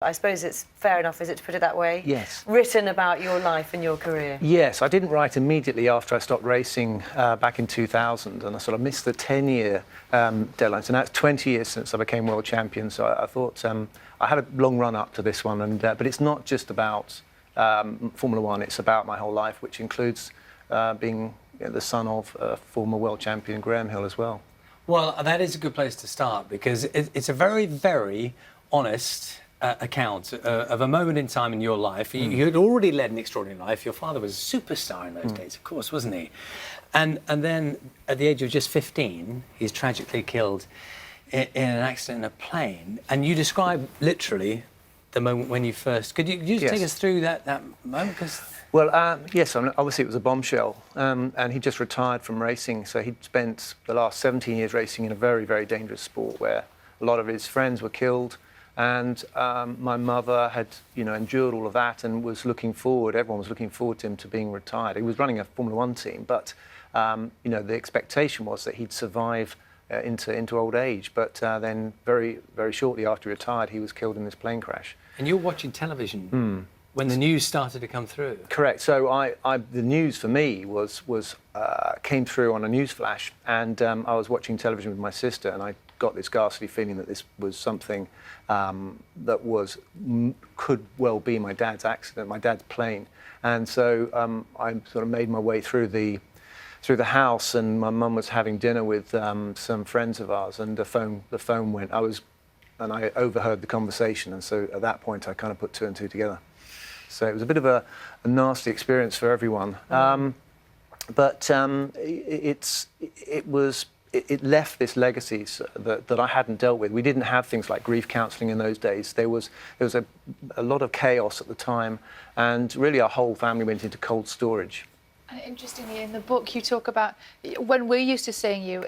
I suppose it's fair enough, is it, to put it that way? Yes. Written about your life and your career. Yes, I didn't write immediately after I stopped racing back in 2000, and I sort of missed the 10-year deadline. So now it's 20 years since I became world champion. So I thought I had a long run up to this one, and but it's not just about Formula One. It's about my whole life, which includes being the son of former world champion Graham Hill as well. Well, that is a good place to start, because it's a very, very honest account of a moment in time in your life. You had already led an extraordinary life. Your father was a superstar in those days, of course, wasn't he? And then at the age of just 15, he's tragically killed in an accident in a plane. And you describe literally the moment when you first... Could you just take us through that moment? Well, yes, obviously it was a bombshell, and he just retired from racing. So he'd spent the last 17 years racing in a very, very dangerous sport where a lot of his friends were killed. And my mother had, endured all of that and was looking forward. Everyone was looking forward to him to being retired. He was running a Formula One team, but the expectation was that he'd survive into old age. But then, very, very shortly after he retired, he was killed in this plane crash. And you're watching television when the news started to come through. Correct. So the news for me came through on a news flash, and I was watching television with my sister, and I got this ghastly feeling that this was something that could well be my dad's accident, my dad's plane. And so I sort of made my way through the house, and my mum was having dinner with some friends of ours, and the phone went. And I overheard the conversation, and so at that point I kind of put two and two together. So it was a bit of a nasty experience for everyone. But it left this legacy that I hadn't dealt with. We didn't have things like grief counselling in those days. There was a lot of chaos at the time, and really our whole family went into cold storage. And interestingly, in the book you talk about when we're used to seeing you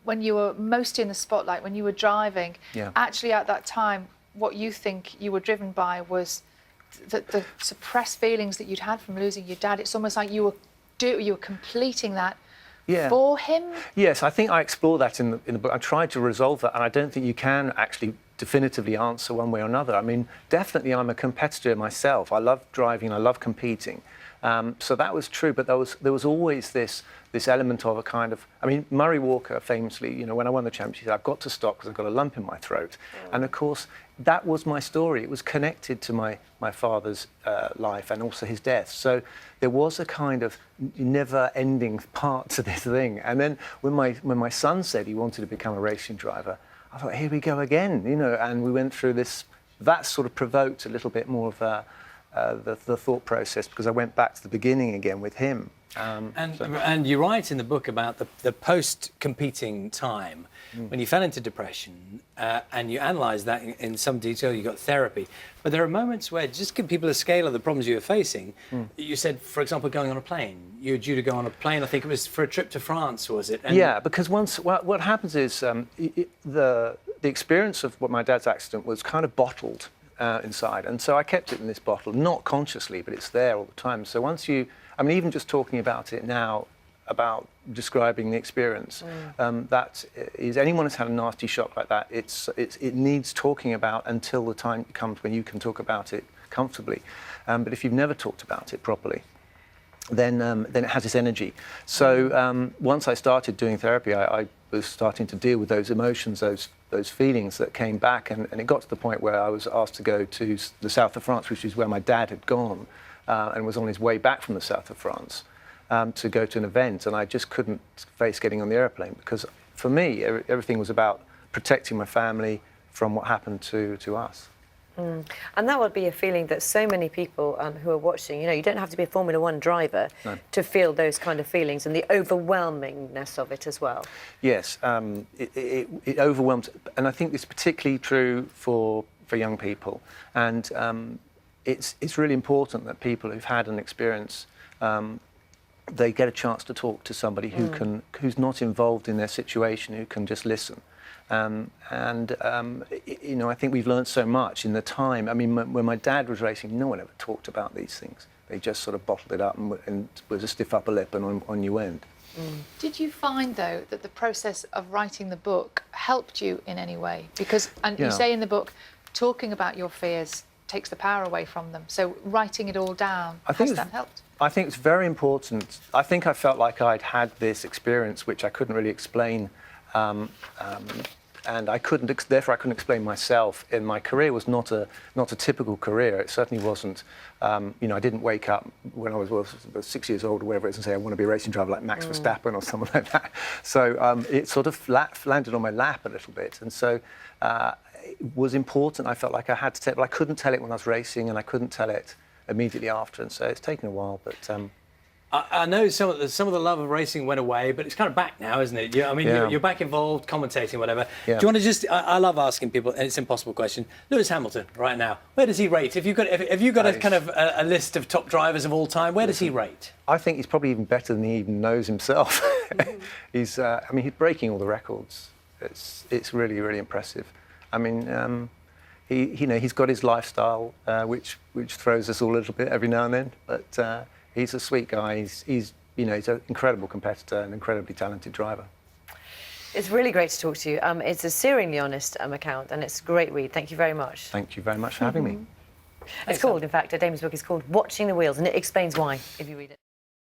when you were most in the spotlight, when you were driving. Yeah. Actually, at that time, what you think you were driven by was the suppressed feelings that you'd had from losing your dad. It's almost like you were completing that for him. Yes, I think I explore that in the book. I tried to resolve that, and I don't think you can actually definitively answer one way or another. I mean, definitely I'm a competitor myself. I love driving, I love competing. So that was true, but there was always this element of a kind of... I mean, Murray Walker famously, when I won the championship, he said, I've got to stop because I've got a lump in my throat. And of course, that was my story. It was connected to my father's life and also his death. So there was a kind of never-ending part to this thing. And then when my son said he wanted to become a racing driver, I thought, here we go again, and we went through this. That sort of provoked a little bit more of the thought process, because I went back to the beginning again with him. And you write in the book about the post-competing time when you fell into depression, and you analyse that in some detail. You got therapy, but there are moments where, just give people a scale of the problems you were facing. You said, for example, going on a plane. You were due to go on a plane. I think it was for a trip to France, was it? And yeah, because what happens is the experience of what my dad's accident was kind of bottled inside, and so I kept it in this bottle, not consciously, but it's there all the time. So even just talking about it now, about describing the experience, that is, anyone who's had a nasty shock like that, it needs talking about until the time comes when you can talk about it comfortably. But if you've never talked about it properly, then it has this energy. So once I started doing therapy, I was starting to deal with those emotions, those feelings that came back, and it got to the point where I was asked to go to the south of France, which is where my dad had gone, and was on his way back from the south of France to go to an event, and I just couldn't face getting on the airplane, because for me everything was about protecting my family from what happened to us. And that would be a feeling that so many people who are watching, you don't have to be a Formula One driver to feel those kind of feelings and the overwhelmingness of it as well. Yes, it overwhelms, and I think it's particularly true for young people. And it's really important that people who've had an experience, they get a chance to talk to somebody who's not involved in their situation, who can just listen. I think we've learned so much in the time. I mean, when my dad was racing, no one ever talked about these things. They just sort of bottled it up and was a stiff upper lip and on you went. Did you find, though, that the process of writing the book helped you in any way? Because, you say in the book, talking about your fears takes the power away from them. So writing it all down, I think has that helped? I think it's very important. I think I felt like I'd had this experience which I couldn't really explain, and therefore I couldn't explain myself. And my career was not a typical career. It certainly wasn't. I didn't wake up when I was 6 years old or whatever it is and say I want to be a racing driver like Max Verstappen or someone like that. So it sort of landed on my lap a little bit, and so it was important. I felt like I had to tell it, but I couldn't tell it when I was racing, and I couldn't tell it immediately after, and so it's taken a while, but I know some of the love of racing went away, but it's kind of back now, isn't it? You're back involved, commentating, whatever. Yeah. Do you want to just? I love asking people, and it's an impossible question. Lewis Hamilton, right now, where does he rate? If you've got a kind of a list of top drivers of all time, where does he rate? I think he's probably even better than he even knows himself. He's breaking all the records. It's really, really impressive. I mean, he's got his lifestyle, which throws us all a little bit every now and then, but. He's a sweet guy. He's an incredible competitor, an incredibly talented driver. It's really great to talk to you. It's a searingly honest account, and it's a great read. Thank you very much. Thank you very much for having me. It's called, in fact, Damon's book is called Watching the Wheels, and it explains why, if you read it.